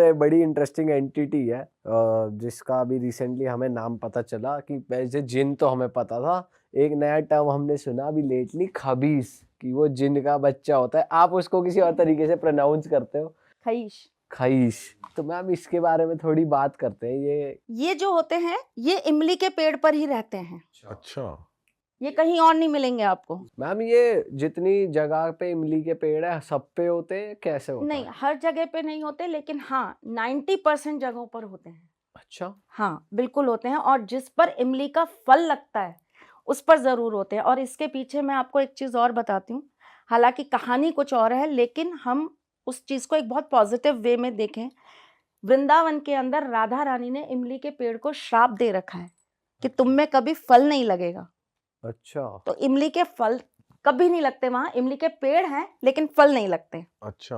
यार बड़ी interesting entity है जिसका अभी रिसेंटली हमें नाम पता चला कि वैसे जिन तो हमें पता था, एक नया टर्म हमने सुना अभी लेटली, खबीस, कि वो जिन का बच्चा होता है। आप उसको किसी और तरीके से प्रोनाउंस करते हो? खईश। खईश। तो मैम इसके बारे में थोड़ी बात करते हैं। ये जो होते हैं ये इमली के पेड़ पर ही रहते हैं। अच्छा। ये कहीं और नहीं मिलेंगे आपको। मैम ये जितनी जगह पे इमली के पेड़ है सब पे होते हैं, कैसे होता नहीं, है? हर जगह पे नहीं होते, लेकिन हाँ 90% जगहों पर होते हैं। अच्छा। हाँ बिल्कुल होते हैं, और जिस पर इमली का फल लगता है उस पर जरूर होते हैं। और इसके पीछे मैं आपको एक चीज और बताती हूँ, हालांकि कहानी कुछ और है, लेकिन हम उस चीज को एक बहुत पॉजिटिव वे में देखें। वृंदावन के अंदर राधा रानी ने इमली के पेड़ को श्राप दे रखा है कि तुम में कभी फल नहीं लगेगा। अच्छा। तो इमली के फल कभी नहीं लगते वहां, इमली के पेड़ हैं लेकिन फल नहीं लगते। अच्छा।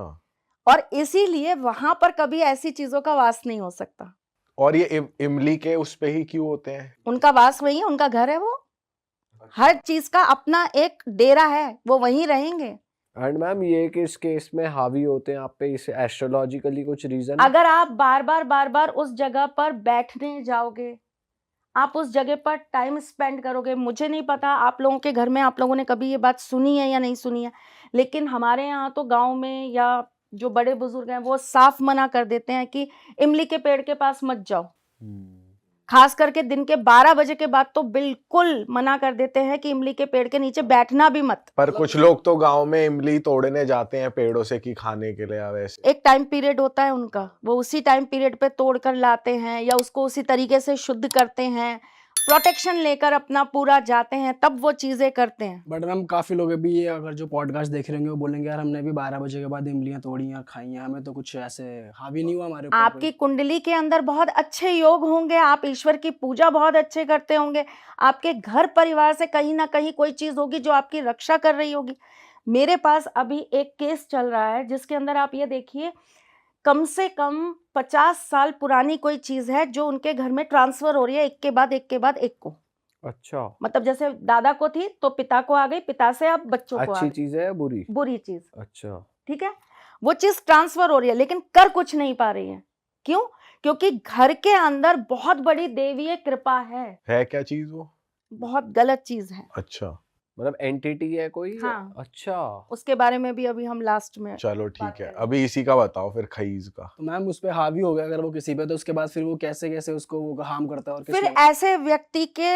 और इसीलिए वहां पर कभी ऐसी चीजों का वास नहीं हो सकता। और ये इमली के उस पे ही क्यों होते हैं? उनका वास वही है, उनका घर है वो। हर चीज का अपना एक डेरा है, वो वहीं रहेंगे। एंड मैम ये किस केस में हावी होते हैं आप पे, इस एस्ट्रोलॉजिकली कुछ रीजन है? अगर आप बार बार उस जगह पर बैठने जाओगे, आप उस जगह पर टाइम स्पेंड करोगे। मुझे नहीं पता आप लोगों के घर में आप लोगों ने कभी ये बात सुनी है या नहीं सुनी है, लेकिन हमारे यहाँ तो गांव में या जो बड़े बुजुर्ग हैं वो साफ मना कर देते हैं कि इमली के पेड़ के पास मत जाओ। खास करके दिन के 12 बजे के बाद तो बिल्कुल मना कर देते हैं कि इमली के पेड़ के नीचे बैठना भी मत। पर कुछ लोग तो गांव में इमली तोड़ने जाते हैं पेड़ों से कि खाने के लिए, या वैसे एक टाइम पीरियड होता है उनका, वो उसी टाइम पीरियड पे तोड़ कर लाते हैं या उसको उसी तरीके से शुद्ध करते हैं, प्रोटेक्शन लेकर अपना पूरा जाते हैं, तब वो चीजें करते हैं। बट मैम काफी लोग अभी ये अगर जो पॉडकास्ट देख रहे होंगे वो बोलेंगे यार हमने भी 12 बजे के बाद इमलियां तोड़ी हैं, खाई हैं, हमें तो कुछ ऐसे हावी नहीं हुआ हमारे ऊपर। आपकी कुंडली के अंदर बहुत अच्छे योग होंगे, आप ईश्वर की पूजा बहुत अच्छे करते होंगे, आपके घर परिवार से कहीं ना कहीं कोई चीज होगी जो आपकी रक्षा कर रही होगी। मेरे पास अभी एक केस चल रहा है जिसके अंदर आप ये देखिए, कम से कम 50 साल पुरानी कोई चीज है जो उनके घर में ट्रांसफर हो रही है, एक के बाद एक के बाद एक को। अच्छा। मतलब जैसे दादा को थी तो पिता को आ गई, पिता से अब बच्चों को आ अच्छी गई। चीज है या बुरी? बुरी चीज। अच्छा। ठीक है, वो चीज ट्रांसफर हो रही है लेकिन कर कुछ नहीं पा रही है। क्यों? क्योंकि घर के अंदर बहुत बड़ी देवीय कृपा है। क्या चीज वो? बहुत गलत चीज है। अच्छा। मतलब एंटिटी है कोई? हाँ। अच्छा। उसके बारे में भी अभी हम लास्ट में चलो ठीक बात है, करेंगे। अभी इसी का बताओ फिर, खईज का। तो मैम उस पे हावी हो गया अगर वो किसी पे, तो उसके बाद फिर वो कैसे कैसे उसको वो हार्म करता है और फिर किस ऐसे व्यक्ति के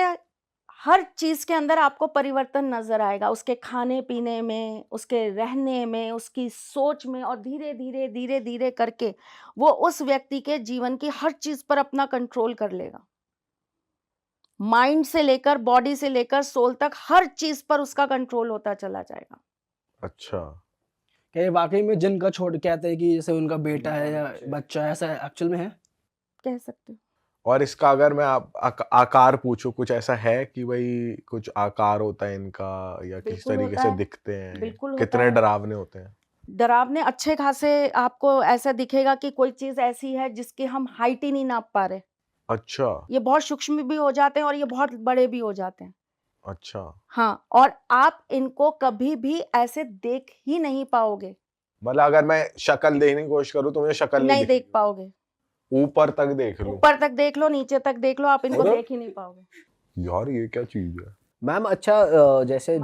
हर चीज के अंदर आपको परिवर्तन नजर आएगा, उसके खाने पीने में, उसके रहने में, उसकी सोच में, और धीरे धीरे धीरे धीरे करके वो उस व्यक्ति के जीवन की हर चीज पर अपना कंट्रोल कर लेगा। माइंड से लेकर बॉडी से लेकर सोल तक हर चीज पर उसका कंट्रोल होता चला जाएगा। अच्छा। क्या ये वाकई में जिन का छोड़ कहते हैं कि जैसे उनका बेटा है या बच्चा है, ऐसा एक्चुअल में है? कह सकते हो। और इसका अगर मैं आकार पूछूं, कुछ ऐसा है कि भाई कुछ आकार होता है इनका, या किस बिल्कुल तरीके होता से है। दिखते हैं? बिल्कुल होता कितने है। डरावने होते हैं? डरावने अच्छे खासे आपको ऐसा दिखेगा कि कोई चीज ऐसी है जिसकी हम हाइट ही नहीं नाप पा रहे। अच्छा। ये बहुत सूक्ष्म भी हो जाते हैं और ये बहुत बड़े भी हो जाते हैं। अच्छा। हाँ, और आप इनको कभी भी ऐसे देख ही नहीं पाओगे। मतलब अगर मैं शक्ल देखने की कोशिश करूँ तो मुझे शक्ल नहीं देख दिखेगी? पाओगे। ऊपर तक देख लूं? ऊपर तक देख लो, नीचे तक देख लो, आप इनको अरे! देख ही नहीं पाओगे। यार ये क्या चीज है? मैम अच्छा जैसे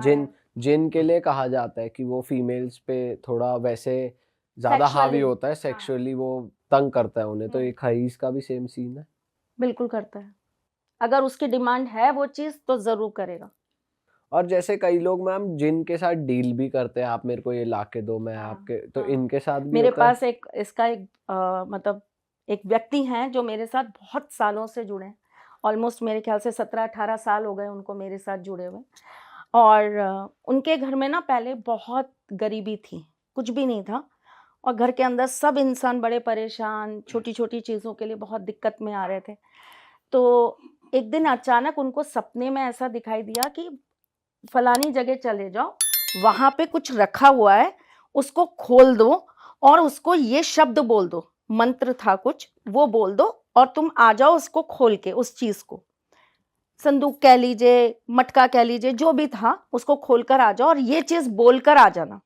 जिन के लिए कहा जाता है कि वो फीमेल्स पे थोड़ा वैसे ज्यादा हावी Sexually, होता है, सेक्सुअली वो तंग करता है उन्हें, तो ये खईस का भी सेम सीन है? बिल्कुल करता है। अगर उसकी डिमांड है वो चीज तो जरूर करेगा। और जैसे कई लोग मैम जिन के साथ डील भी करते हैं, आप मेरे को ये ला के दो, मैं हाँ, आपके, तो हाँ। इनके साथ भी मेरे होता है? पास एक इसका एक मतलब एक व्यक्ति हैं जो मेरे साथ बहुत सालों से जुड़े हैं। ऑलमोस्ट मेरे ख्याल से 17-18 साल हो गए उनको मेरे साथ जुड़े हुए। और उनके घर में ना पहले बहुत गरीबी थी, कुछ भी नहीं था, और घर के अंदर सब इंसान बड़े परेशान, छोटी छोटी चीज़ों के लिए बहुत दिक्कत में आ रहे थे। तो एक दिन अचानक उनको सपने में ऐसा दिखाई दिया कि फलानी जगह चले जाओ, वहां पे कुछ रखा हुआ है, उसको खोल दो और उसको ये शब्द बोल दो, मंत्र था कुछ, वो बोल दो और तुम आ जाओ उसको खोल के, उस चीज को, संदूक कह लीजिए, मटका कह लीजिए, जो भी था उसको खोलकर आ जाओ और ये चीज बोलकर आ जाना।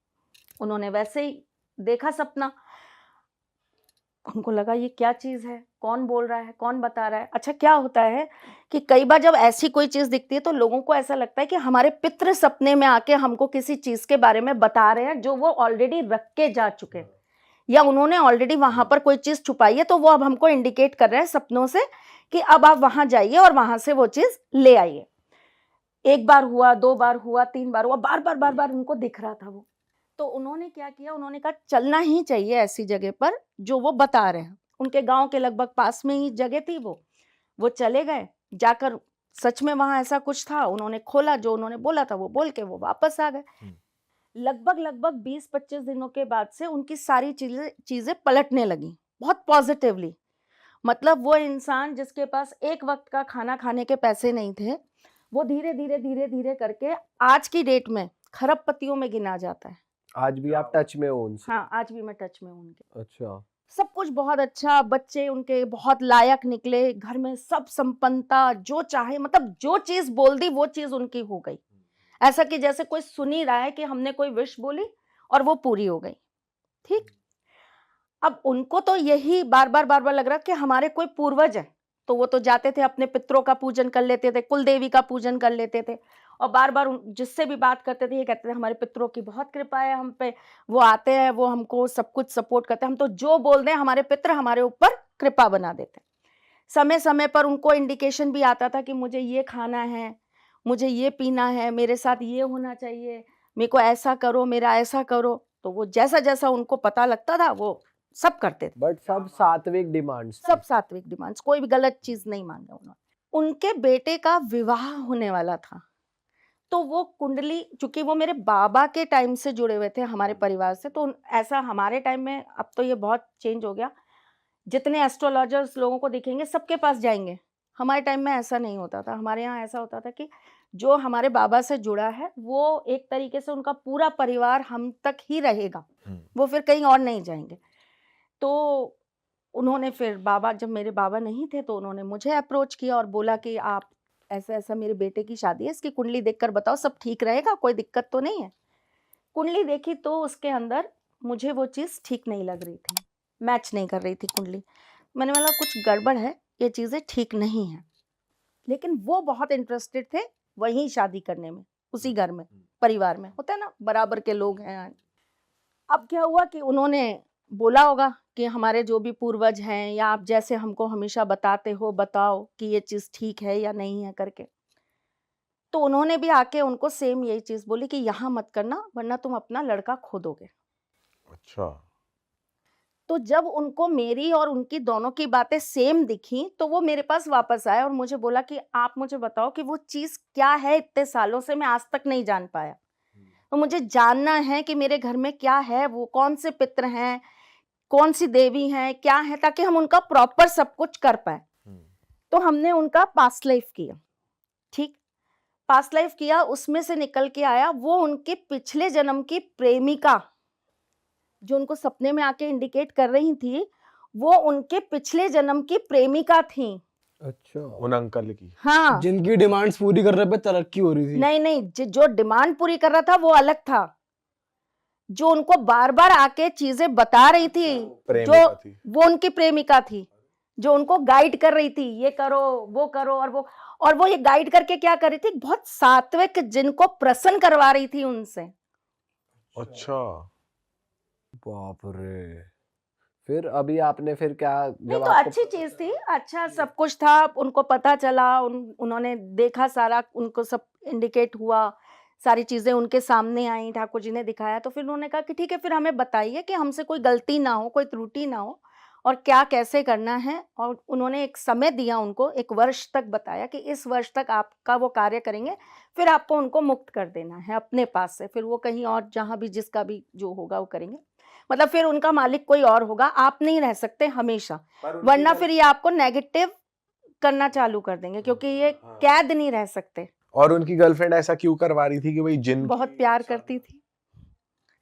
उन्होंने वैसे ही देखा सपना, उनको लगा ये क्या चीज़ है, कौन बोल रहा है, कौन बता रहा है। अच्छा क्या होता है कि कई बार जब ऐसी कोई चीज़ दिखती है तो लोगों को ऐसा लगता है कि हमारे पितृ सपने में आके हमको किसी चीज़ के बारे में बता रहे हैं जो वो ऑलरेडी रख के जा चुके हैं, या उन्होंने ऑलरेडी वहां पर कोई चीज़ छुपाई है, तो वो अब हमको इंडिकेट कर रहे हैं सपनों से कि अब आप वहां जाइए और वहां से वो चीज़ ले आइए। एक बार हुआ, 2 बार हुआ, 3 बार हुआ, बार बार उनको दिख रहा था वो। तो उन्होंने क्या किया, उन्होंने कहा चलना ही चाहिए ऐसी जगह पर जो वो बता रहे हैं। उनके गांव के लगभग पास में ही जगह थी वो चले गए, जाकर सच में वहां ऐसा कुछ था, उन्होंने खोला, जो उन्होंने बोला था वो बोल के वो वापस आ गए। लगभग 20-25 दिनों के बाद से उनकी सारी चीजें पलटने लगी, बहुत पॉजिटिवली। मतलब वो इंसान जिसके पास एक वक्त का खाना खाने के पैसे नहीं थे, वो धीरे धीरे करके आज की डेट में खरबपतियों में गिना जाता है। आज भी आप टच में हो उनसे? हाँ, आज भी मैं टच में हूँ उनके। अच्छा। सब कुछ बहुत अच्छा, बच्चे उनके बहुत लायक निकले, घर में सब संपन्नता, जो चाहे, मतलब जो चीज बोल दी वो चीज उनकी हो गई। ऐसा कि जैसे कोई सुन ही रहा है कि हमने कोई विश बोली और वो पूरी हो गई। ठीक। अब उनको तो यही बार बार लग रहा कि हमारे कोई पूर्वज है, तो वो तो जाते थे अपने पितरों का पूजन कर लेते थे, कुल देवी का पूजन कर लेते थे, और बार बार जिससे भी बात करते थे ये कहते थे हमारे पितरों की बहुत कृपा है हम पे, वो आते हैं, वो हमको सब कुछ सपोर्ट करते हैं, हम तो जो बोल दें हमारे पितर हमारे ऊपर कृपा बना देते। समय समय पर उनको इंडिकेशन भी आता था कि मुझे ये खाना है, मुझे ये पीना है, मेरे साथ ये होना चाहिए, मेरे को ऐसा करो, मेरा ऐसा करो। तो वो जैसा जैसा उनको पता लगता था वो सब करते थे। बट सब सात्विक डिमांड्स सब सात्विक डिमांड्स, कोई भी गलत चीज नहीं मांगा उन्होंने। उनके बेटे का विवाह होने वाला था, तो वो कुंडली, चूंकि वो मेरे बाबा के टाइम से जुड़े हुए थे हमारे परिवार से, तो ऐसा हमारे टाइम में, अब तो ये बहुत चेंज हो गया, जितने एस्ट्रोलॉजर्स लोगों को दिखेंगे सबके पास जाएंगे। हमारे टाइम में ऐसा नहीं होता था, हमारे यहाँ ऐसा होता था कि जो हमारे बाबा से जुड़ा है वो एक तरीके से उनका पूरा परिवार हम तक ही रहेगा, वो फिर कहीं और नहीं जाएंगे। तो उन्होंने फिर बाबा, जब मेरे बाबा नहीं थे तो उन्होंने मुझे अप्रोच किया और बोला कि आप ऐसा ऐसा मेरे बेटे की शादी है, इसकी कुंडली देखकर बताओ सब ठीक रहेगा, कोई दिक्कत तो नहीं है। कुंडली देखी तो उसके अंदर मुझे वो चीज़ ठीक नहीं लग रही थी, मैच नहीं कर रही थी कुंडली। मैंने बोला कुछ गड़बड़ है, ये चीज़ें ठीक नहीं हैं। लेकिन वो बहुत इंटरेस्टेड थे वहीं शादी करने में, उसी घर में, परिवार में होता है ना, बराबर के लोग हैं। अब क्या हुआ कि उन्होंने बोला होगा कि हमारे जो भी पूर्वज हैं, या आप जैसे हमको हमेशा बताते हो, बताओ कि ये चीज़ ठीक है या नहीं है करके। तो उन्होंने भी आके उनको सेम यही चीज़ बोली कि यहाँ मत करना वरना तुम अपना लड़का खो दोगे। अच्छा। तो जब उनको मेरी और उनकी दोनों की बातें सेम दिखी तो वो मेरे पास वापस आए और मुझे बोला कि आप मुझे बताओ कि वो चीज़ क्या है, इतने सालों से मैं आज तक नहीं जान पाया, तो मुझे जानना है कि मेरे घर में क्या है, वो कौन से पितर हैं, कौन सी देवी हैं, क्या है, ताकि हम उनका प्रॉपर सब कुछ कर पाए। तो हमने उनका पास्ट लाइफ किया। ठीक, पास्ट लाइफ किया, उसमें से निकल के आया वो उनके पिछले जन्म की प्रेमिका, जो उनको सपने में आके इंडिकेट कर रही थी, वो उनके पिछले जन्म की प्रेमिका थी। अच्छा। उन अंकल की। हाँ, जिनकी डिमांड्स पूरी करने पे तरक्की हो रही थी। नहीं, जो डिमांड पूरी कर रहा था वो अलग था, जो उनको बार बार आके चीजें बता रही थी, प्रेमिका थी। वो उनकी प्रेमिका थी, जो उनको गाइड कर रही थी, ये करो वो करो, और वो ये गाइड करके क्या कर रही थी, बहुत सात्विक, जिनको प्रसन्न करवा रही थी उनसे। अच्छा। बाप रे। फिर अभी आपने फिर क्या, नहीं जब तो आपको अच्छी चीज थी, अच्छा सब कुछ था, उनको पता चला, उन्होंने देखा सारा, उनको सब इंडिकेट हुआ, सारी चीजें उनके सामने आई, ठाकुर जी ने दिखाया, तो फिर उन्होंने कहा कि ठीक है, फिर हमें बताइए कि हमसे कोई गलती ना हो, कोई त्रुटि ना हो, और क्या कैसे करना है। और उन्होंने एक समय दिया उनको, 1 वर्ष तक बताया कि इस वर्ष तक आपका वो कार्य करेंगे, फिर आपको उनको मुक्त कर देना है अपने पास से, फिर वो कहीं और जहाँ भी जिसका भी जो होगा वो करेंगे, मतलब फिर उनका मालिक कोई और होगा, आप नहीं रह सकते हमेशा, वरना फिर ये आपको नेगेटिव करना चालू कर देंगे, क्योंकि ये कैद नहीं रह सकते। और उनकी गर्लफ्रेंड ऐसा क्यों करवा रही थी कि भाई जिन बहुत प्यार करती थी।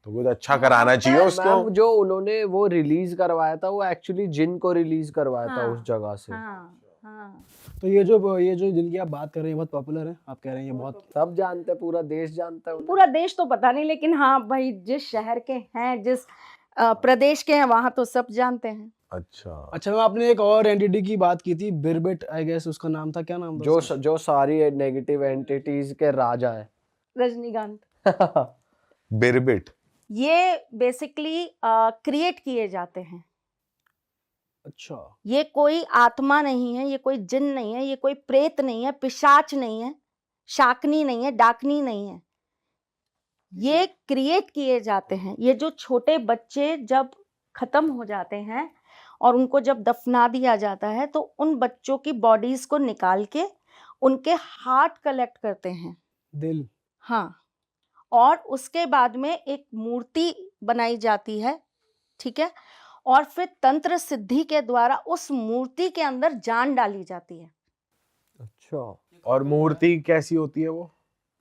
तो कुछ अच्छा कराना चाहिए उसको। मैम जो उन्होंने वो रिलीज करवाया था वो एक्चुअली जिन को रिलीज करवाया था उस जगह से। हाँ। तो ये जो जिनकी आप बात कर रहे हैं बहुत पॉपुलर है, आप कह रहे हैं ये बहुत सब जानते हैं, पूरा देश जानता है उन्हें। पूरा देश तो पता नहीं, लेकिन हाँ भाई जिस शहर के हैं, जिस प्रदेश के हैं, वहां तो सब जानते हैं। अच्छा अच्छा मैम, आपने एक और एंटिटी की बात की थी, बिरबिट आई गेस उसका नाम था, क्या नाम था उसका? जो सारी नेगेटिव एंटिटीज के राजा है। रजनीकांत। बिरबिट। ये बेसिकली क्रिएट किए जाते हैं। अच्छा, ये कोई आत्मा नहीं है, ये कोई जिन नहीं है, ये कोई प्रेत नहीं है, पिशाच नहीं है, शाकनी नहीं है, डाकनी नहीं है। ये क्रिएट किए जाते हैं। ये जो छोटे बच्चे जब खत्म हो जाते हैं और उनको जब दफना दिया जाता है तो उन बच्चों की बॉडीज को निकाल के उनके हार्ट कलेक्ट करते हैं। दिल। हाँ, और उसके बाद में एक मूर्ति बनाई जाती है, ठीक है, और फिर तंत्र सिद्धि के द्वारा उस मूर्ति के अंदर जान डाली जाती है। अच्छा, और मूर्ति कैसी होती है वो?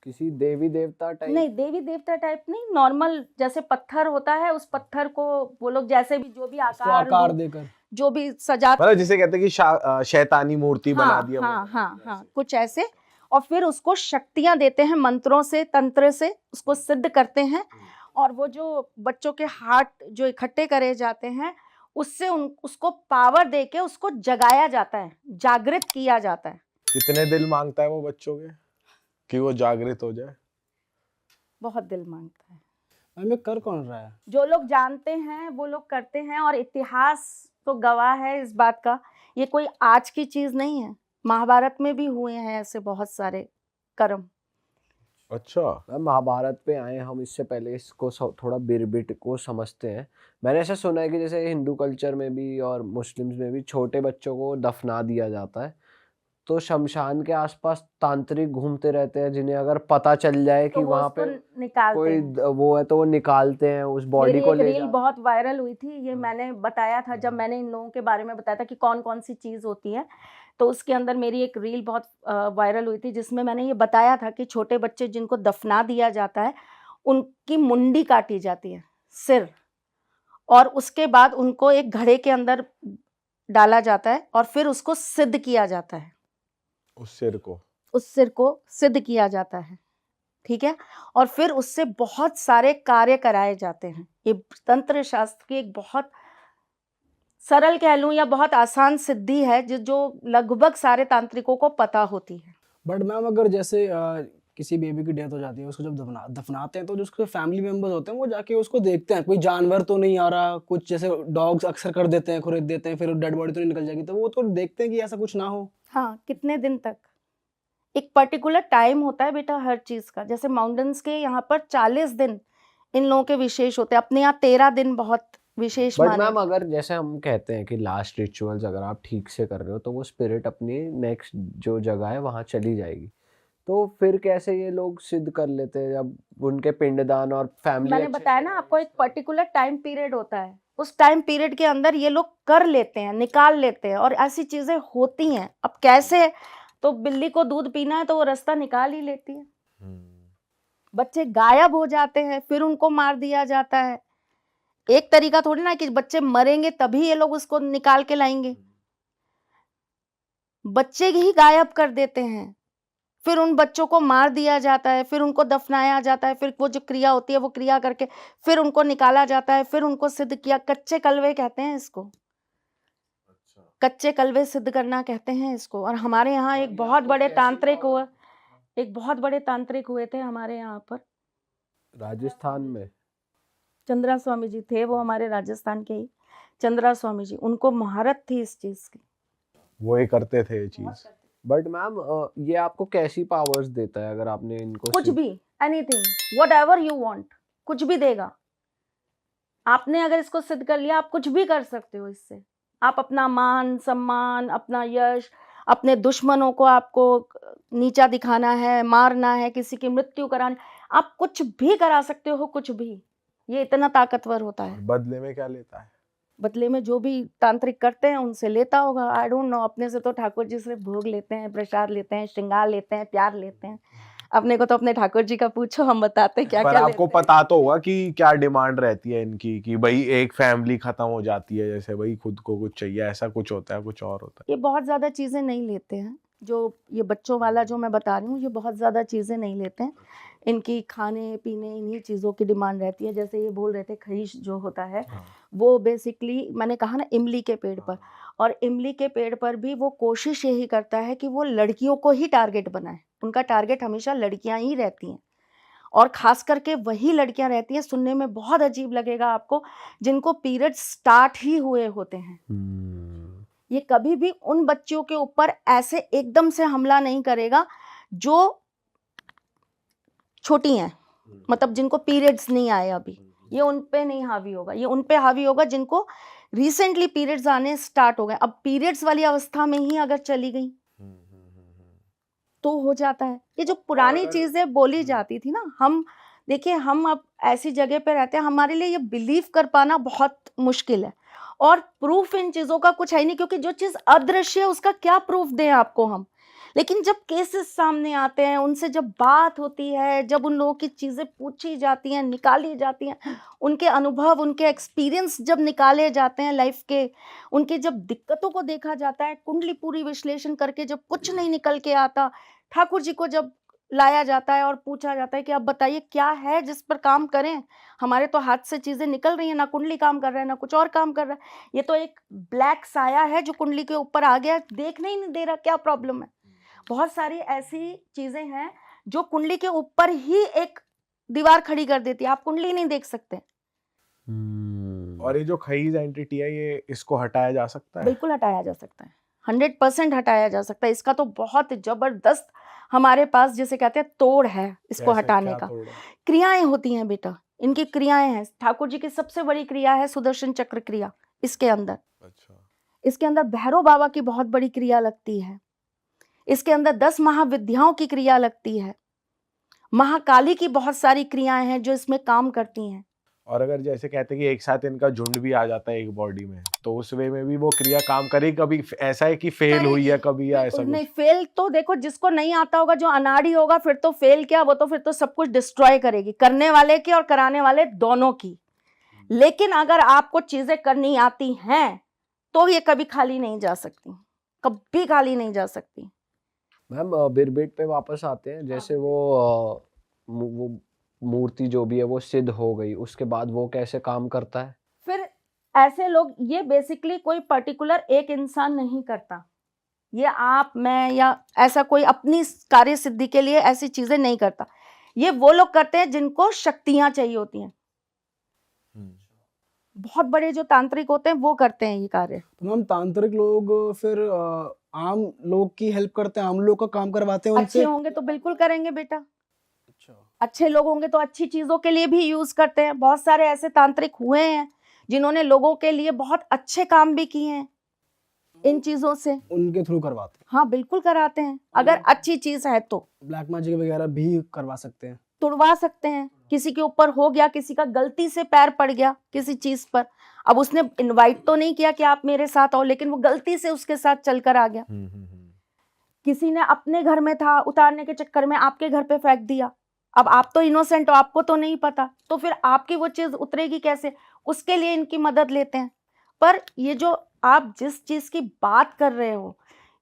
किसी देवी देवता टाइप? नहीं, देवी देवता टाइप नहीं, नॉर्मल जैसे पत्थर होता है, उस पत्थर को वो लोग जैसे भी जो भी उसको आकार रूप, देकर। जो भी सजा, मतलब जिसे कहते हैं कि शैतानी मूर्ति बना दिया वो। हाँ, कुछ ऐसे। और फिर उसको शक्तियां देते हैं मंत्रों से, तंत्र से उसको सिद्ध करते हैं। और वो जो बच्चों के हार्ट जो इकट्ठे करे जाते हैं, उससे उसको पावर देके उसको जगाया जाता है, जागृत किया जाता है। कितने दिल मांगता है वो बच्चों के कि वो जागृत हो जाए? बहुत दिल मांगता है। मैम ये कर कौन रहा है? जो लोग जानते हैं वो लोग करते हैं, और इतिहास तो गवाह है इस बात का। ये कोई आज की चीज नहीं है, महाभारत में भी हुए हैं ऐसे बहुत सारे कर्म। अच्छा। मैम, महाभारत पे आए हम, इससे पहले इसको थोड़ा बिरबिट को समझते हैं। मैंने ऐसा सुना है कि जैसे हिंदू कल्चर में भी और मुस्लिम्स में भी छोटे बच्चों को दफना दिया जाता है, तो शमशान के आसपास तांत्रिक घूमते रहते हैं, जिन्हें अगर पता चल जाए तो कि वो वहां उसको पे निकालते कोई हैं। वो है तो वो निकालते हैं, उस बॉडी मेरी को एक ले रील जाते बहुत वायरल हुई थी, ये मैंने बताया था जब मैंने इन लोगों के बारे में बताया था कि कौन कौन सी चीज होती है। तो उसके अंदर मेरी एक रील बहुत वायरल हुई थी, जिसमें मैंने ये बताया था कि छोटे बच्चे जिनको दफना दिया जाता है उनकी मुंडी काटी जाती है, सिर, और उसके बाद उनको एक घड़े के अंदर डाला जाता है और फिर उसको सिद्ध किया जाता है। उस सिर को? उस सिर को सिद्ध किया जाता है, ठीक है, और फिर उससे बहुत सारे कार्य कराए जाते हैं। ये तंत्र शास्त्र की एक बहुत सरल कह लूं या बहुत आसान सिद्धि है जो लगभग सारे तांत्रिकों को पता होती है। बट मैम अगर जैसे किसी बेबी की डेथ हो जाती है, उसको जब दफनाते हैं तो जो उसके फैमिली मेंबर्स होते हैं वो जाके उसको देखते हैं, कोई जानवर तो नहीं आ रहा, कुछ जैसे डॉग्स अक्सर कर देते हैं, खुरेद देते हैं, फिर डेड बॉडी तो नहीं निकल जाएगी, तो वो तो देखते हैं कि ऐसा कुछ ना हो। हाँ, कितने दिन तक, एक पर्टिकुलर टाइम होता है बेटा हर चीज का। जैसे माउंटेन्स के यहाँ पर 40 दिन इन लोगों के विशेष होते हैं, अपने यहाँ 13 दिन बहुत विशेष बट माने मैम, जाते हैं। अगर जैसे हम कहते हैं कि लास्ट रिचुअल्स अगर आप ठीक से कर रहे हो तो वो स्पिरिट अपनी नेक्स्ट जो जगह है वहां चली जाएगी, तो फिर कैसे ये लोग सिद्ध कर लेते हैं जब उनके पिंडदान और फैमिली? मैंने बताया ना आपको, एक पर्टिकुलर टाइम पीरियड होता है, उस टाइम पीरियड के अंदर ये लोग कर लेते हैं, निकाल लेते हैं, और ऐसी चीजें होती हैं। अब कैसे, तो बिल्ली को दूध पीना है तो वो रास्ता निकाल ही लेती है। बच्चे गायब हो जाते हैं, फिर उनको मार दिया जाता है। एक तरीका थोड़ी ना कि बच्चे मरेंगे तभी ये लोग उसको निकाल के लाएंगे, बच्चे ही गायब कर देते हैं, फिर उन बच्चों को मार दिया जाता है, फिर उनको दफनाया जाता है, फिर वो जो क्रिया होती है वो क्रिया करके फिर उनको निकाला जाता है, फिर उनको सिद्ध किया। कच्चे कलवे कहते हैं इसको, कच्चे कलवे सिद्ध करना कहते हैं इसको। और हमारे यहाँ एक बहुत बड़े तांत्रिक हुए, एक बहुत बड़े तांत्रिक हुए थे हमारे यहाँ पर, राजस्थान में चंद्रा स्वामी जी थे, वो हमारे राजस्थान के ही चंद्रा स्वामी जी, उनको महारत थी इस चीज की, वो ही करते थे ये चीज। बट मैम, ये आपको कैसी पावर्स देता है अगर आपने इनको कुछ भी, एनीथिंग, व्हाटएवर यू वांट, कुछ भी देगा। आपने अगर इसको सिद्ध कर लिया, आप कुछ भी कर सकते हो इससे। आप अपना मान सम्मान, अपना यश, अपने दुश्मनों को आपको नीचा दिखाना है, मारना है, किसी की मृत्यु करानी, आप कुछ भी करा सकते हो, कुछ भी। ये इतना ताकतवर होता है। बदले में क्या लेता है? बदले में जो भी तांत्रिक करते हैं उनसे लेता होगा, आई डोंट नो। अपने से तो ठाकुर जी से भोग लेते हैं, प्रसाद लेते हैं, श्रृंगार लेते हैं, प्यार लेते हैं। अपने को तो अपने ठाकुर जी का पूछो, हम बताते हैं क्या पर क्या आपको लेते हैं। पता तो होगा कि क्या डिमांड रहती है इनकी, कि भाई एक फैमिली खत्म हो जाती है, जैसे भाई खुद को कुछ चाहिए, ऐसा कुछ होता है, कुछ और होता ये बहुत ज्यादा चीजें नहीं लेते हैं, जो ये बच्चों वाला जो मैं बता रही हूँ, ये बहुत ज्यादा चीजें नहीं लेते हैं। इनकी खाने पीने इन्हीं चीज़ों की डिमांड रहती है। जैसे ये बोल रहे थे खरीश जो होता है हाँ। वो बेसिकली मैंने कहा ना इमली के पेड़ पर, और इमली के पेड़ पर भी वो कोशिश यही करता है कि वो लड़कियों को ही टारगेट बनाए। उनका टारगेट हमेशा लड़कियां ही रहती हैं, और खास करके वही लड़कियां रहती हैं, सुनने में बहुत अजीब लगेगा आपको, जिनको पीरियड स्टार्ट ही हुए होते हैं। ये कभी भी उन बच्चियों के ऊपर ऐसे एकदम से हमला नहीं करेगा जो छोटी हैं, मतलब जिनको पीरियड्स नहीं आए अभी, ये उन पे नहीं हावी होगा। ये उन पे हावी होगा जिनको रिसेंटली पीरियड्स आने स्टार्ट हो गए। अब पीरियड्स वाली अवस्था में ही अगर चली गई तो हो जाता है। ये जो पुरानी चीजें बोली जाती थी ना, हम देखिए हम अब ऐसी जगह पे रहते हैं, हमारे लिए ये बिलीव कर पाना बहुत मुश्किल है, और प्रूफ इन चीजों का कुछ है ही नहीं, क्योंकि जो चीज अदृश्य है उसका क्या प्रूफ दें आपको हम। लेकिन जब केसेस सामने आते हैं, उनसे जब बात होती है, जब उन लोगों की चीजें पूछी जाती हैं, निकाली जाती हैं, उनके अनुभव, उनके एक्सपीरियंस जब निकाले जाते हैं लाइफ के, उनके जब दिक्कतों को देखा जाता है, कुंडली पूरी विश्लेषण करके जब कुछ नहीं निकल के आता, ठाकुर जी को जब लाया जाता है और पूछा जाता है कि अब बताइए क्या है जिस पर काम करें, हमारे तो हाथ से चीजें निकल रही हैं, ना कुंडली काम कर रहा है ना कुछ और काम कर रहा है, ये तो एक ब्लैक साया है जो कुंडली के ऊपर आ गया, देखने ही नहीं दे रहा क्या प्रॉब्लम है। बहुत सारी ऐसी चीजें हैं जो कुंडली के ऊपर ही एक दीवार खड़ी कर देती है, आप कुंडली नहीं देख सकते। और ये जो खईज एंटिटी है, ये इसको हटाया जा सकता है? बिल्कुल हटाया जा सकता है, 100% हटाया जा सकता है। इसका तो बहुत जबरदस्त हमारे पास जिसे कहते हैं तोड़ है इसको कैसे, हटाने क्या का। तोड़ है? क्रियाएं होती हैं बेटा, इनकी क्रियाएं हैं। ठाकुर जी की सबसे बड़ी क्रिया है सुदर्शन चक्र क्रिया। इसके अंदर अच्छा। इसके अंदर भैरव बाबा की बहुत बड़ी क्रिया लगती है। इसके अंदर 10 महाविद्याओं की क्रिया लगती है। महाकाली की बहुत सारी क्रियाएं हैं जो इसमें काम करती हैं। और अगर जैसे कहते हैं कि एक साथ इनका झुंड भी आ जाता है एक बॉडी में, तो उस वे में भी वो क्रिया काम करेगी? कभी ऐसा है कि फेल हुई है कभी, या ऐसा नहीं, कुछ? फेल तो देखो जिसको नहीं आता होगा, जो अनाड़ी होगा, फिर तो फेल क्या, वो तो फिर तो सब कुछ डिस्ट्रॉय करेगी, करने वाले की और कराने वाले दोनों की। लेकिन अगर आपको चीजें करनी आती हैं तो ये कभी खाली नहीं जा सकती, कभी खाली नहीं जा सकती। मैम बिरबिट पे वापस आते हैं। जैसे वो मूर्ति जो भी है वो सिद्ध हो गई, उसके बाद वो कैसे काम करता है? फिर ऐसे लोग, ये बेसिकली कोई पर्टिकुलर एक इंसान नहीं करता, ये आप मैं या ऐसा कोई अपनी कार्य सिद्धि के लिए ऐसी चीजें नहीं करता। ये वो लोग करते हैं जिनको शक्तियां चाहिए होती हैं। बहुत बड़े जो तांत्रिक होते हैं वो करते हैं ये कार्य। तो मैम तांत्रिक लोग फिर आम लोग की हेल्प करते हैं, आम लोग का काम करवाते हैं अच्छे उनसे? होंगे तो बिल्कुल करेंगे बेटा, अच्छा। अच्छे लोग होंगे तो अच्छी चीजों के लिए भी यूज करते हैं। बहुत सारे ऐसे तांत्रिक हुए हैं जिन्होंने लोगों के लिए बहुत अच्छे काम भी किए हैं इन चीजों से। उनके थ्रू करवाते हैं? हाँ बिल्कुल कराते हैं, अगर अच्छी चीज है तो। ब्लैक मैजिक वगैरह भी करवा सकते हैं? तुड़वा सकते हैं, किसी के ऊपर हो गया, किसी का गलती से पैर पड़ गया किसी चीज पर, अब उसने इनवाइट तो नहीं किया कि आप मेरे साथ आओ, लेकिन वो गलती से उसके साथ चलकर आ गया। किसी ने अपने घर में था, उतारने के चक्कर में आपके घर पे फेंक दिया, अब आप तो इनोसेंट हो, आपको तो नहीं पता, तो फिर आपकी वो चीज उतरेगी कैसे, उसके लिए इनकी मदद लेते हैं। पर ये जो आप जिस चीज की बात कर रहे हो,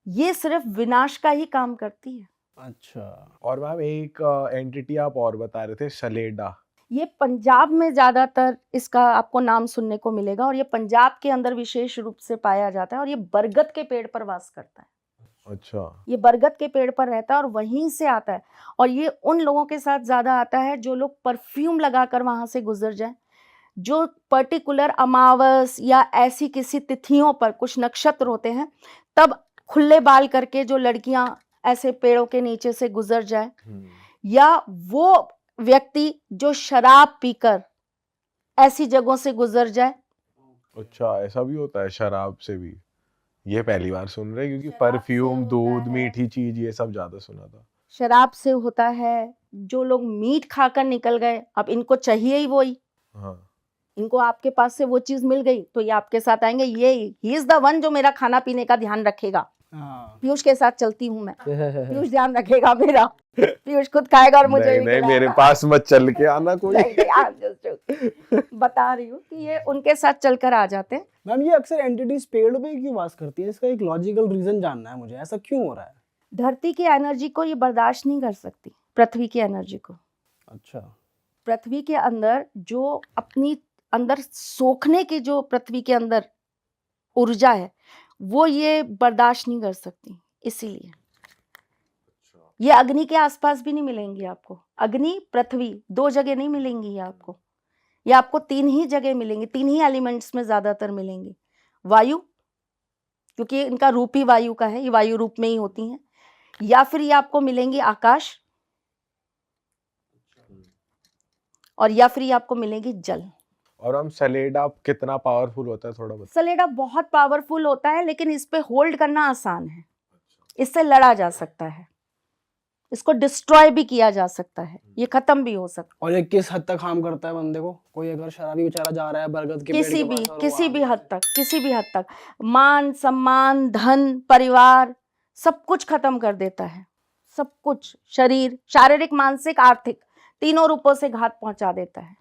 ये सिर्फ विनाश का ही काम करती है। अच्छा। और मैम एक एंटिटी आप और बता रहे थे, सलेडा। ये पंजाब में ज्यादातर इसका आपको नाम सुनने को मिलेगा, और ये पंजाब के अंदर विशेष रूप से पाया जाता है, और ये बरगद के पेड़ पर वास करता है। अच्छा। ये बरगद के पेड़ पर रहता है और वहीं से आता है, और ये उन लोगों के साथ ज्यादा आता है जो लोग परफ्यूम लगाकर वहां से गुजर जाएं, जो पर्टिकुलर अमावस या ऐसी किसी तिथियों पर कुछ नक्षत्र होते हैं, तब खुले बाल करके जो लड़कियां ऐसे पेड़ों के नीचे से गुजर जाए, या वो व्यक्ति जो शराब पीकर ऐसी जगहों से गुजर जाए। अच्छा, ऐसा भी होता है शराब से भी? ये पहली बार सुन रहे, क्योंकि शराब से परफ्यूम, होता दूध, है। मीठी चीज, ये सब ज्यादा सुना था। शराब से होता है, जो लोग मीट खाकर निकल गए, अब इनको चाहिए ही वही, हाँ। इनको आपके पास से वो चीज मिल गई तो ये आपके साथ आएंगे, ये ही इज द वन जो मेरा खाना पीने का ध्यान रखेगा। हाँ। पीयूष के साथ चलती हूँ मैं, पीयूष ध्यान रखेगा मेरा, पीयूष खुद खाएगा और मुझे नहीं भी नहीं, खिलाएगा। मेरे पास मत चल के आना कोई। नहीं, नहीं, I'm just joking। बता रही हूँ कि ये उनके साथ चलकर आ जाते हैं। मैम ये अक्सर एंटिटीज पेड़ पे क्यों वास करती है? इसका एक लॉजिकल रीजन जानना है मुझे, ऐसा क्यों हो रहा है? धरती की एनर्जी को ये बर्दाश्त नहीं कर सकती, पृथ्वी की एनर्जी को। अच्छा। पृथ्वी के अंदर जो अपनी अंदर सोखने की जो पृथ्वी के अंदर ऊर्जा है वो ये बर्दाश्त नहीं कर सकती, इसीलिए ये अग्नि के आसपास भी नहीं मिलेंगी आपको। अग्नि पृथ्वी 2 जगह नहीं मिलेंगी ये आपको, ये आपको 3 ही जगह मिलेंगी, 3 ही एलिमेंट्स में ज्यादातर मिलेंगी। वायु, क्योंकि इनका रूप ही वायु का है, ये वायु रूप में ही होती हैं, या फिर ये आपको मिलेंगी आकाश, और या फिर ये आपको मिलेगी जल। और हम सलेडा कितना पावरफुल होता है थोड़ा बता। सलेडा बहुत पावरफुल होता है, लेकिन इस पे होल्ड करना आसान है, इससे लड़ा जा सकता है, इसको डिस्ट्रॉय भी किया जा सकता है, ये खत्म भी हो सकता और ये किस हद तक हार्म करता है बंदे को? कोई अगर शराबी बेचारा जा रहा है बरगद के है। पेड़ के पास और वो किसी भी आग हद तक, किसी भी हद तक मान सम्मान धन परिवार सब कुछ खत्म कर देता है, सब कुछ, शरीर, शारीरिक मानसिक आर्थिक तीनों रूपों से घात पहुंचा देता है।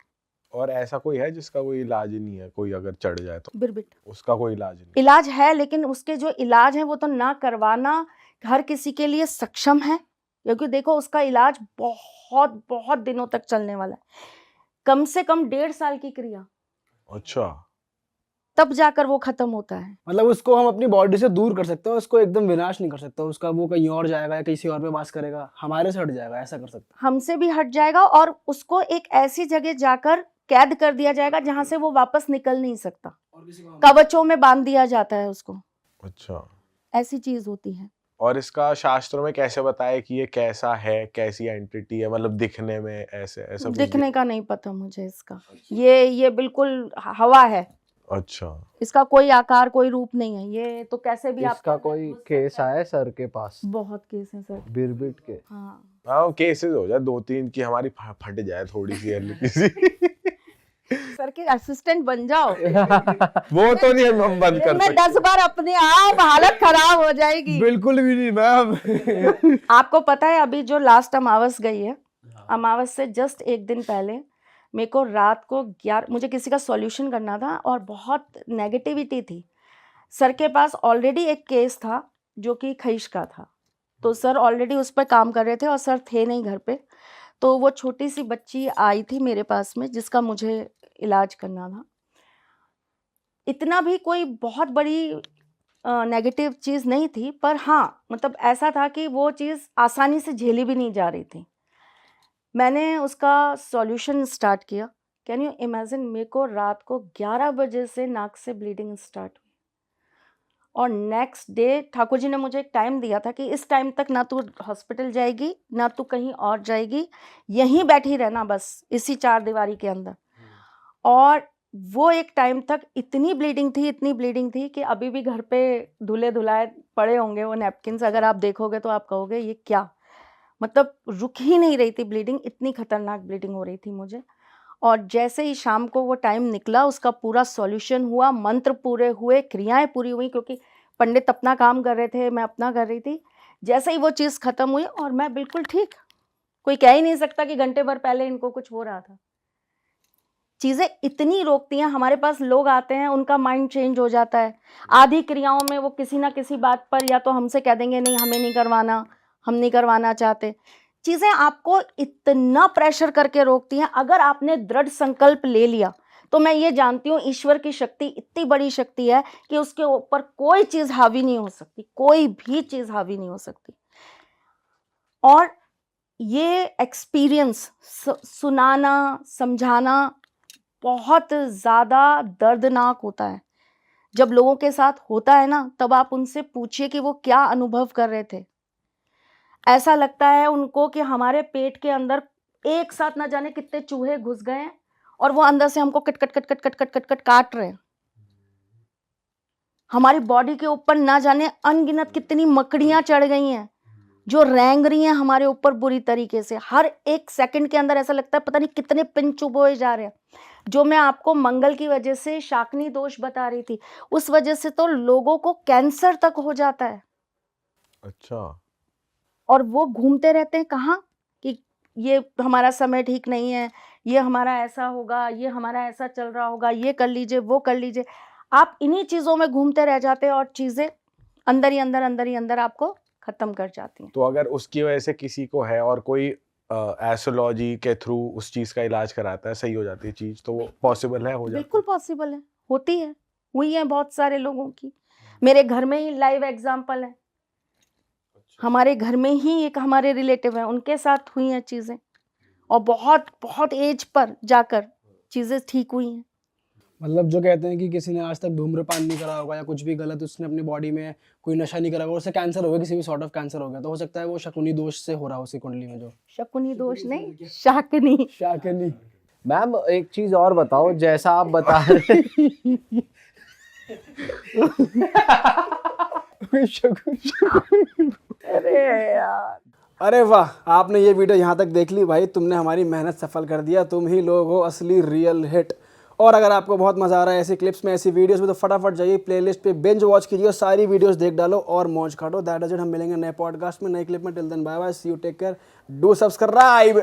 और ऐसा कोई है जिसका कोई इलाज ही नहीं है, कोई अगर चढ़ जाए तो बिरबिट उसका कोई इलाज नहीं? इलाज है, लेकिन उसके जो इलाज है वो तो ना करवाना हर किसी के लिए सक्षम है, क्योंकि देखो उसका इलाज बहुत बहुत दिनों तक चलने वाला है, कम से कम 1.5 साल की क्रिया, अच्छा। तब जाकर वो खत्म होता है। मतलब उसको हम अपनी बॉडी से दूर कर सकते हैं, उसको एकदम विनाश नहीं कर सकते, उसका वो कहीं और जाएगा या किसी और पे वास करेगा, हमारे से हट जाएगा, ऐसा कर सकते हमसे भी हट जाएगा और उसको एक ऐसी जगह जाकर कैद कर दिया जाएगा जहां से वो वापस निकल नहीं सकता, हैं। कवचों में बांध दिया जाता है उसको, अच्छा। ऐसी चीज होती है। और इसका शास्त्रों में कैसे बताया कि ये कैसा है, कैसी एंटिटी है, मतलब दिखने में ऐसे ऐसा कुछ दिखने का नहीं पता मुझे इसका, ये बिल्कुल हवा है, अच्छा। इसका कोई आकार कोई रूप नहीं है, ये तो कैसे भी आप इसका कोई केस आया है सर के पास, बहुत केस है सर। बिरबिट के? हाँ हाँ केसेस हो जाए 2-3 की, हमारी फट जाए थोड़ी सी हल्की सी। सर के असिस्टेंट बन जाओ, वो तो नहीं हम बंद कर मैं 10 बार अपने आप हालत खराब हो जाएगी। बिल्कुल भी नहीं मैम। आपको पता है अभी जो लास्ट अमावस गई है, अमावस से जस्ट 1 दिन पहले मेरे को रात को 11 मुझे किसी का सॉल्यूशन करना था और बहुत नेगेटिविटी थी। सर के पास ऑलरेडी एक केस था जो कि खईश का था, तो सर ऑलरेडी उस पर काम कर रहे थे और सर थे नहीं घर पे, तो वो छोटी सी बच्ची आई थी मेरे पास में जिसका मुझे इलाज करना था। इतना भी कोई बहुत बड़ी नेगेटिव चीज़ नहीं थी, पर हाँ मतलब ऐसा था कि वो चीज़ आसानी से झेली भी नहीं जा रही थी। मैंने उसका सॉल्यूशन स्टार्ट किया। कैन यू इमेजिन, मेरे को रात को 11 बजे से नाक से ब्लीडिंग स्टार्ट हुई और नेक्स्ट डे ठाकुर जी ने मुझे एक टाइम दिया था कि इस टाइम तक ना तू हॉस्पिटल जाएगी ना तू कहीं और जाएगी, यहीं बैठी रहना बस इसी 4 दीवारी के अंदर। और वो एक टाइम तक इतनी ब्लीडिंग थी कि अभी भी घर पे धुले धुलाए पड़े होंगे वो नैपकिन्स, अगर आप देखोगे तो आप कहोगे ये क्या, मतलब रुक ही नहीं रही थी ब्लीडिंग, इतनी खतरनाक ब्लीडिंग हो रही थी मुझे। और जैसे ही शाम को वो टाइम निकला उसका पूरा सॉल्यूशन हुआ, मंत्र पूरे हुए, क्रियाएं पूरी हुई, क्योंकि पंडित अपना काम कर रहे थे, मैं अपना कर रही थी। जैसे ही वो चीज़ खत्म हुई और मैं बिल्कुल ठीक, कोई कह ही नहीं सकता कि घंटे भर पहले इनको कुछ हो रहा था। चीज़ें इतनी रोकती हैं, हमारे पास लोग आते हैं उनका माइंड चेंज हो जाता है, आधी क्रियाओं में वो किसी ना किसी बात पर या तो हमसे कह देंगे नहीं हमें नहीं करवाना, हम नहीं करवाना चाहते। चीज़ें आपको इतना प्रेशर करके रोकती हैं। अगर आपने दृढ़ संकल्प ले लिया तो मैं ये जानती हूँ ईश्वर की शक्ति इतनी बड़ी शक्ति है कि उसके ऊपर कोई चीज़ हावी नहीं हो सकती, कोई भी चीज़ हावी नहीं हो सकती। और ये एक्सपीरियंस सुनाना समझाना बहुत ज़्यादा दर्दनाक होता है। जब लोगों के साथ होता है ना, तब आप उनसे पूछिए कि वो क्या अनुभव कर रहे थे। ऐसा लगता है उनको कि हमारे पेट के अंदर एक साथ ना जाने कितने चूहे घुस गए हैं और वो अंदर से हमको cut cut cut cut cut cut cut cut काट रहे हैं। हमारी बॉडी के ऊपर ना जाने अनगिनत कितनी मकड़ियां चढ़ गई हैं जो रेंग रही हैं हमारे ऊपर बुरी तरीके से। हर एक सेकंड के अंदर ऐसा लगता है पता नहीं कितने पिन चुभोए जा रहे हैं। जो मैं आपको मंगल की वजह से शाकनी दोष बता रही थी, उस वजह से तो लोगों को कैंसर तक हो जाता है। अच्छा। और वो घूमते रहते हैं कहाँ कि ये हमारा समय ठीक नहीं है, ये हमारा ऐसा होगा, ये हमारा ऐसा चल रहा होगा, ये कर लीजिए वो कर लीजिए। आप इन्हीं चीज़ों में घूमते रह जाते हैं और चीज़ें अंदर ही अंदर आपको खत्म कर जाती हैं। तो अगर उसकी वजह से किसी को है और कोई एस्ट्रोलॉजी के थ्रू उस चीज का इलाज कराता है, सही हो जाती है चीज, तो वो पॉसिबल है, हो जाता बिल्कुल पॉसिबल है, होती है, हुई है बहुत सारे लोगों की। मेरे घर में ही लाइव एग्जांपल है, हमारे घर में ही एक हमारे रिलेटिव है, उनके साथ हुई हैं चीज़ें, और बहुत बहुत एज पर जाकर चीज़ें ठीक हुई हैं। मतलब जो कहते हैं कि किसी ने आज तक धूम्रपान नहीं करा होगा या कुछ भी गलत उसने अपनी बॉडी में कोई नशा नहीं करा होगा, उससे कैंसर हो गया, किसी भी सॉर्ट ऑफ कैंसर हो गया, तो हो सकता है वो शकुनी दोष से हो रहा हो उसी कुंडली में जो शकुनी दोष नहीं, शाकनी। शाकनी। मैम एक चीज और बताओ, जैसा आप बता रहे अरे यार, अरे वाह, आपने ये वीडियो यहाँ तक देख ली भाई, तुमने हमारी मेहनत सफल कर दिया, तुम ही लोग हो असली रियल हिट। और अगर आपको बहुत मजा आ रहा है ऐसी क्लिप्स में, ऐसी वीडियोस में, तो फटाफट जाइए प्लेलिस्ट पे बिंज वॉच कीजिए, सारी वीडियोस देख डालो और मौज काटो। दैट इज इट, हम मिलेंगे नए पॉडकास्ट में, नए क्लिप में। Till then bye bye, see you, take care, do subscribe.